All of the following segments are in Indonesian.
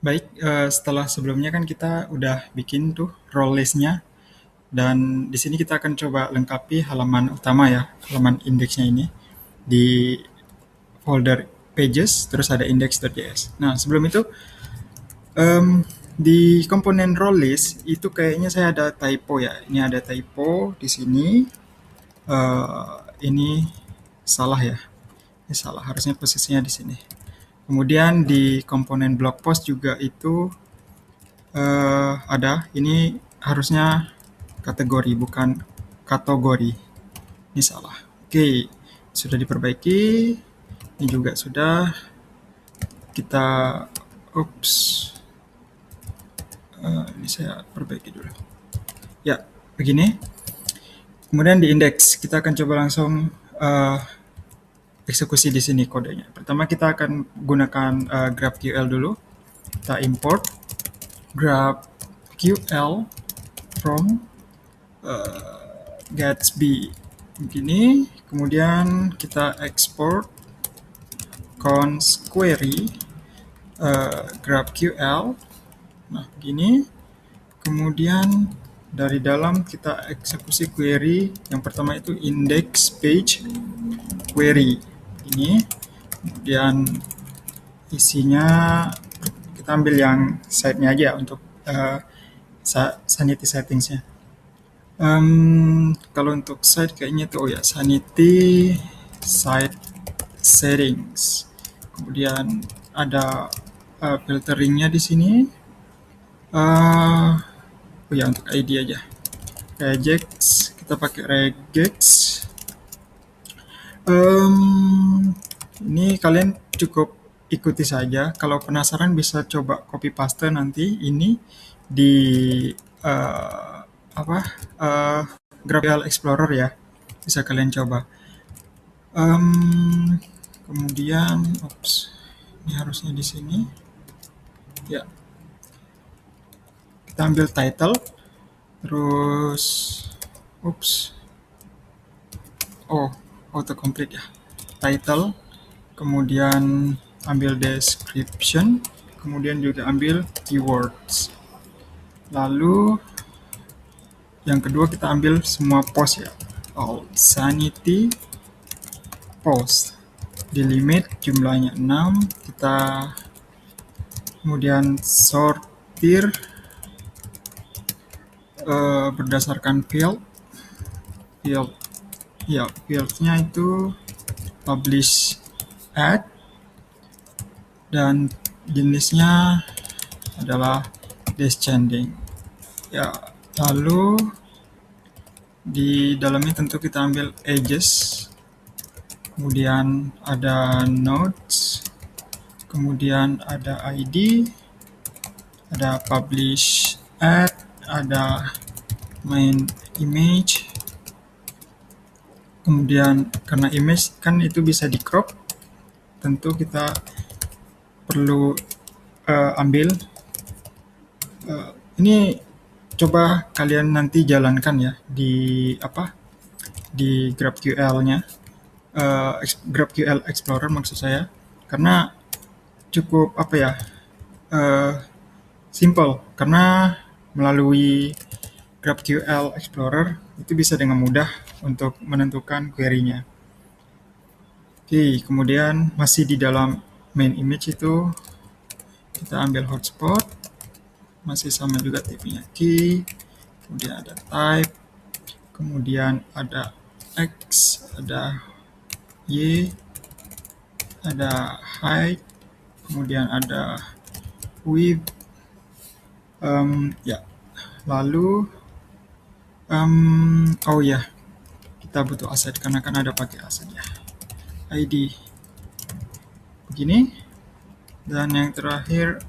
Baik, setelah sebelumnya kan kita udah bikin tuh role list-nya dan di sini kita akan coba lengkapi halaman utama ya, halaman indeksnya ini di folder pages terus ada index.js. Nah, sebelum itu di komponen role list itu kayaknya saya ada typo ya. Ini ada typo di sini. Ini salah ya. Ini salah, harusnya posisinya di sini. Kemudian di komponen blog post juga itu ada. Ini harusnya kategori bukan kategori. Ini salah. Oke, sudah diperbaiki. Ini juga sudah. Kita, ups, ini saya perbaiki dulu. Ya, begini. Kemudian di indeks kita akan coba langsung eksekusi di sini kodenya. Pertama kita akan gunakan GraphQL dulu. Kita import GraphQL from Gatsby begini, kemudian kita export const query GraphQL. Nah, begini. Kemudian dari dalam kita eksekusi query. Yang pertama itu index page query. Ini. Kemudian isinya kita ambil yang site-nya aja untuk sanity settingsnya. Kalau untuk site kayaknya tuh sanity site settings. Kemudian ada filteringnya di sini. Untuk ID aja. Regex, kita pakai regex. Ini kalian cukup ikuti saja. Kalau penasaran bisa coba copy paste nanti ini di GraphQL Explorer ya. Bisa kalian coba. Kemudian, ini harusnya di sini. Ya, kita ambil title, terus, autocomplete ya. Title, kemudian ambil description, kemudian juga ambil keywords. Lalu yang kedua kita ambil semua post ya. All sanity post. Di limit jumlahnya 6, kita kemudian sortir berdasarkan field. Ya, fieldnya itu publish ad dan jenisnya adalah descending. Ya, lalu di dalamnya tentu kita ambil edges, kemudian ada nodes, kemudian ada ID, ada publish ad, ada main image. Kemudian karena image kan itu bisa di crop, tentu kita perlu ambil ini. Coba kalian nanti jalankan ya di GraphQL-nya, GraphQL Explorer maksud saya, karena cukup simple, karena melalui GraphQL Explorer itu bisa dengan mudah untuk menentukan query-nya. Oke, kemudian masih di dalam main image itu kita ambil hotspot, masih sama juga tipenya key, kemudian ada type, kemudian ada X, ada Y, ada height, kemudian ada width. Lalu kita butuh aset karena kan ada pakai aset ya. ID begini, dan yang terakhir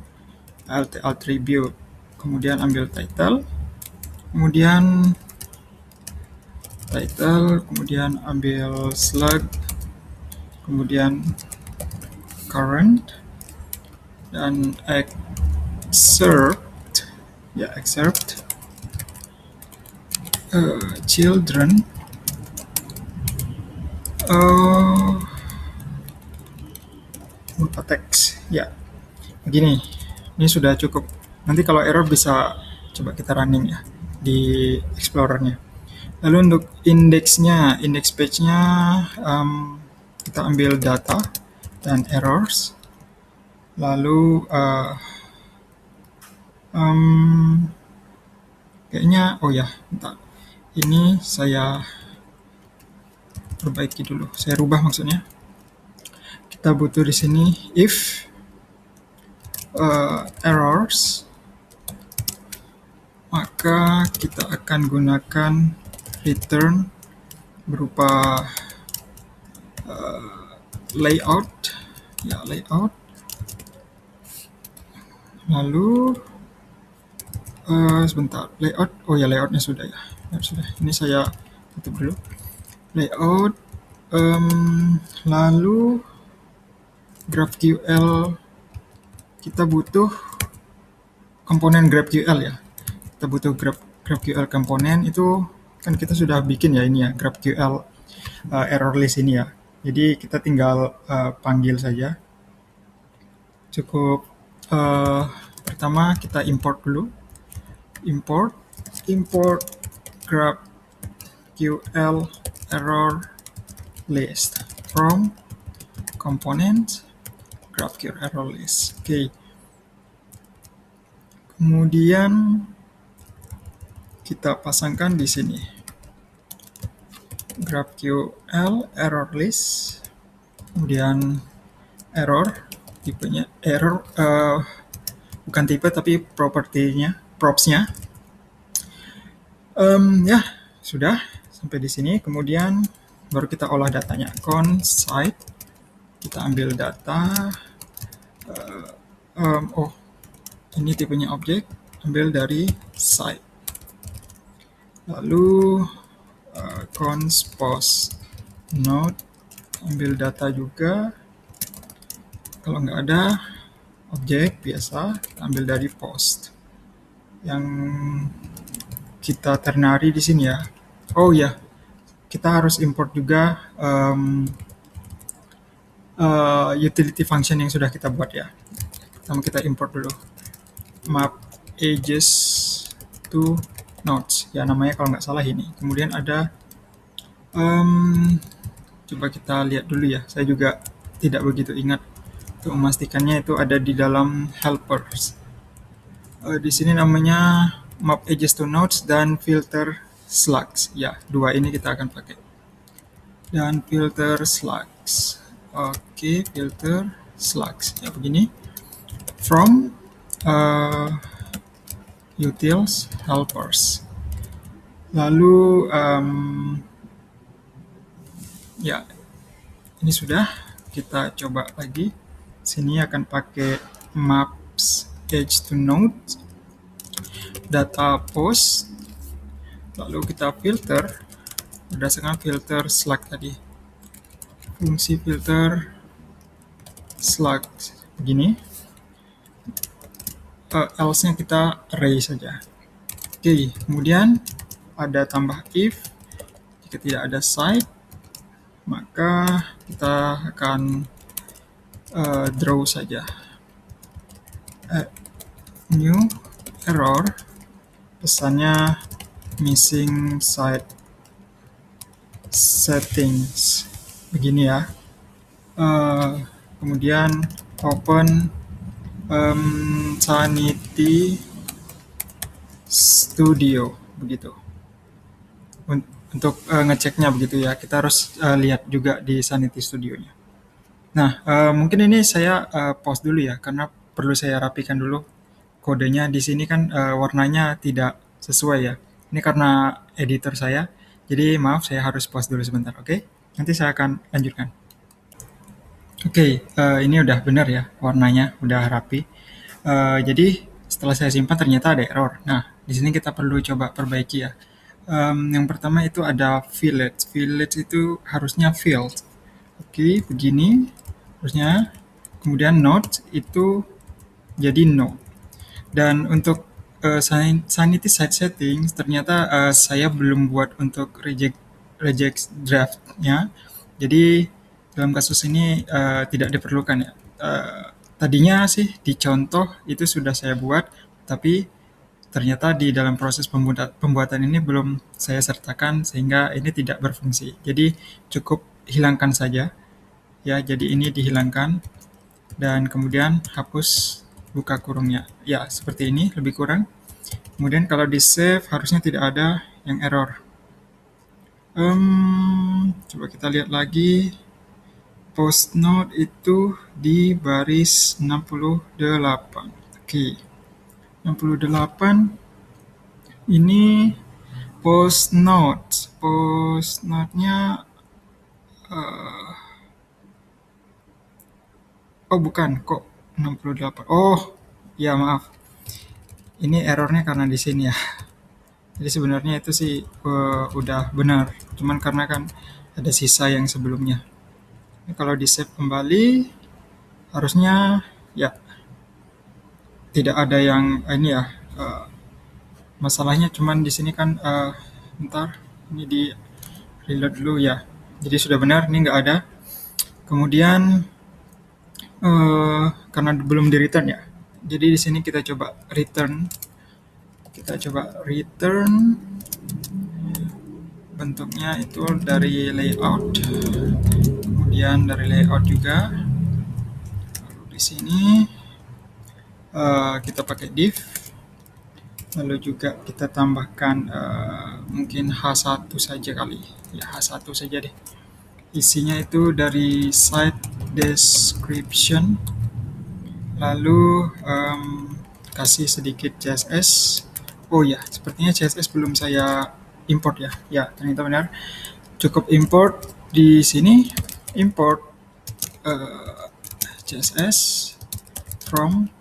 attribute. Kemudian ambil title, kemudian ambil slug, kemudian current, dan excerpt children, teks ya begini. Ini sudah cukup. Nanti kalau error bisa coba kita running ya di Explorernya. Lalu untuk indeksnya, index page-nya kita ambil data dan errors. Lalu kayaknya, oh ya, bentar. Ini saya perbaiki dulu. Saya rubah maksudnya. Kita butuh di sini if errors, maka kita akan gunakan return berupa layout, ya layout. Lalu sebentar, layout, oh ya layoutnya sudah ya, layout sudah. Ini saya tutup dulu. Layout, lalu GraphQL, kita butuh komponen GraphQL ya. Kita butuh GraphQL komponen itu kan kita sudah bikin ya ini ya GraphQL error list ini ya. Jadi kita tinggal panggil saja. Cukup pertama kita import dulu. Import GraphQL error list from component GraphQL error list. Oke. Kemudian kita pasangkan di sini GraphQL error list, kemudian error, tipenya error, bukan tipe tapi propertinya, propsnya. Ya sudah sampai di sini. Kemudian baru kita olah datanya. Const site, kita ambil data. Oh, ini tipenya objek, ambil dari site. Lalu const post node, ambil data juga. Kalau nggak ada objek biasa, kita ambil dari post. Yang kita ternary di sini ya. Oh ya, kita harus import juga utility function yang sudah kita buat ya. Pertama kita import dulu map edges to nodes ya, namanya kalau nggak salah ini. Kemudian ada coba kita lihat dulu ya, saya juga tidak begitu ingat untuk memastikannya. Itu ada di dalam helpers. Di sini namanya map edges to nodes dan filter slugs ya, dua ini kita akan pakai. Dan filter slugs, oke, filter slugs ya begini. From utils helpers. Lalu ya ini sudah, kita coba lagi. Sini akan pakai maps edge to node, data post, lalu kita filter berdasarkan filter slug tadi. Fungsi filter slug begini. Else-nya kita array saja. Oke, kemudian ada tambah if. Jika tidak ada site, maka kita akan draw saja. New error, pesannya missing site settings begini ya. Kemudian open Sanity Studio begitu. Untuk ngeceknya begitu ya, kita harus lihat juga di Sanity Studio-nya. Nah, mungkin ini saya pause dulu ya, karena perlu saya rapikan dulu kodenya. Di sini kan warnanya tidak sesuai ya. Ini karena editor saya, jadi maaf saya harus pause dulu sebentar, oke? Nanti saya akan lanjutkan. Oke, ini udah benar ya, warnanya udah rapi. Jadi setelah saya simpan ternyata ada error. Nah, di sini kita perlu coba perbaiki ya. Yang pertama itu ada village. Village itu harusnya field. Oke, begini harusnya. Kemudian node itu jadi no. Dan untuk sanity site settings ternyata saya belum buat untuk reject draftnya. Jadi dalam kasus ini tidak diperlukan ya. Tadinya sih di contoh itu sudah saya buat, tapi ternyata di dalam proses pembuatan ini belum saya sertakan sehingga ini tidak berfungsi. Jadi cukup hilangkan saja ya. Jadi ini dihilangkan dan kemudian hapus buka kurungnya. Ya, seperti ini lebih kurang. Kemudian kalau di save harusnya tidak ada yang error. Coba kita lihat lagi. Post note itu di baris 68. Oke, 68 ini post note. Post note-nya oh bukan, kok 68. Oh, ya maaf. Ini errornya karena di sini ya. Jadi sebenarnya itu sih udah benar. Cuman karena kan ada sisa yang sebelumnya. Ini kalau di save kembali harusnya ya tidak ada yang ini ya. Masalahnya cuman di sini kan bentar ini di reload dulu ya. Jadi sudah benar ini nggak ada. Kemudian karena belum di return ya. Jadi di sini kita coba return. Kita coba return bentuknya itu dari layout. Kemudian dari layout juga. Lalu di sini kita pakai div. Lalu juga kita tambahkan mungkin H1 saja kali. Ya H1 saja deh. Isinya itu dari site description. Lalu kasih sedikit CSS. Oh ya, sepertinya CSS belum saya import ya. Ya, ternyata benar. Cukup import di sini. Import CSS from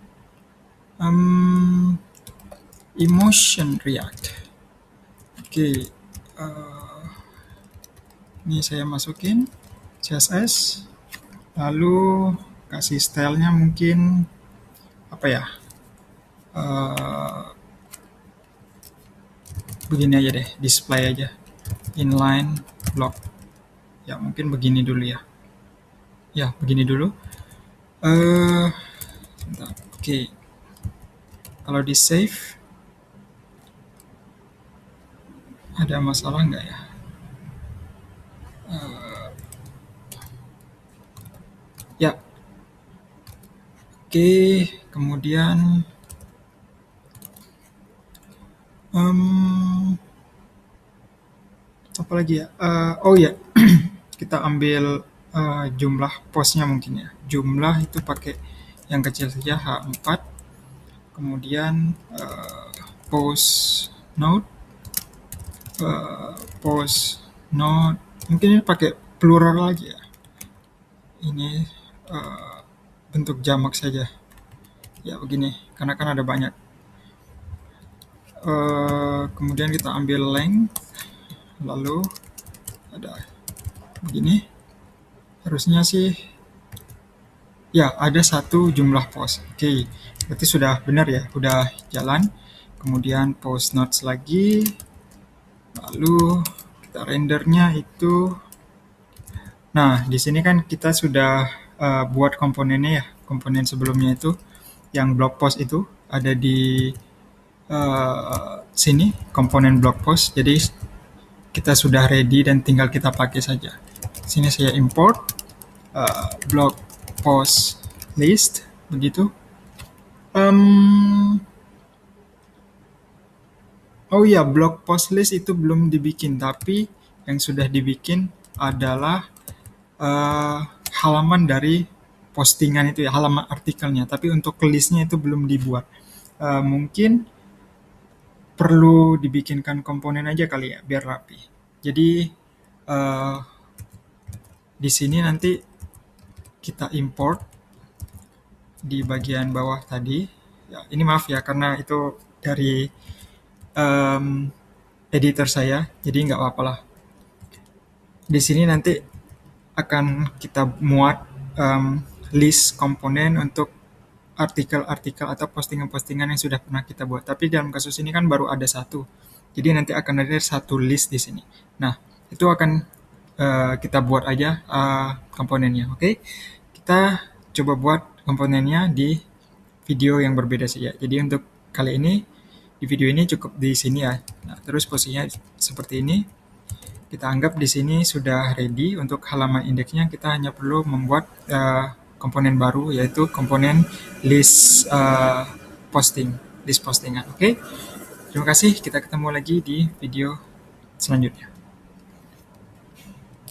Emotion React. Oke, ini saya masukin CSS. Lalu kasih stylenya mungkin apa ya? Begini aja deh, display aja, inline block. Ya mungkin begini dulu ya. Ya begini dulu. Oke. Kalau di save ada masalah nggak ya? Ya. Oke, kemudian apa lagi ya? Oh ya, kita ambil jumlah postnya mungkin ya. Jumlah itu pakai yang kecil saja H4. Kemudian post node, post node mungkin ini pakai plural aja ya. Ini bentuk jamak saja. Ya begini, karena kan ada banyak. Kemudian kita ambil length, lalu ada begini. Harusnya sih ya ada satu jumlah post. Oke, berarti sudah benar ya, udah jalan. Kemudian post notes lagi, lalu kita rendernya itu. Nah, di sini kan kita sudah buat komponennya ya, komponen sebelumnya itu yang blog post itu ada di sini, komponen blog post. Jadi kita sudah ready dan tinggal kita pakai saja. Sini saya import blog post list begitu. Oh ya, blog post list itu belum dibikin, tapi yang sudah dibikin adalah halaman dari postingan itu ya, halaman artikelnya. Tapi untuk listnya itu belum dibuat. Mungkin perlu dibikinkan komponen aja kali ya, biar rapi. Jadi di sini nanti kita import di bagian bawah tadi. Ya, ini maaf ya karena itu dari editor saya, jadi nggak apa-apa lah. Di sini nanti akan kita muat list komponen untuk artikel-artikel atau postingan-postingan yang sudah pernah kita buat. Tapi dalam kasus ini kan baru ada satu. Jadi nanti akan ada satu list di sini. Nah, itu akan kita buat aja komponennya. Oke? Kita coba buat komponennya di video yang berbeda saja. Jadi untuk kali ini di video ini cukup di sini ya. Nah, terus posisinya seperti ini. Kita anggap di sini sudah ready untuk halaman indeksnya. Kita hanya perlu membuat komponen baru, yaitu komponen list posting, list postingan. Oke, terima kasih. Kita ketemu lagi di video selanjutnya.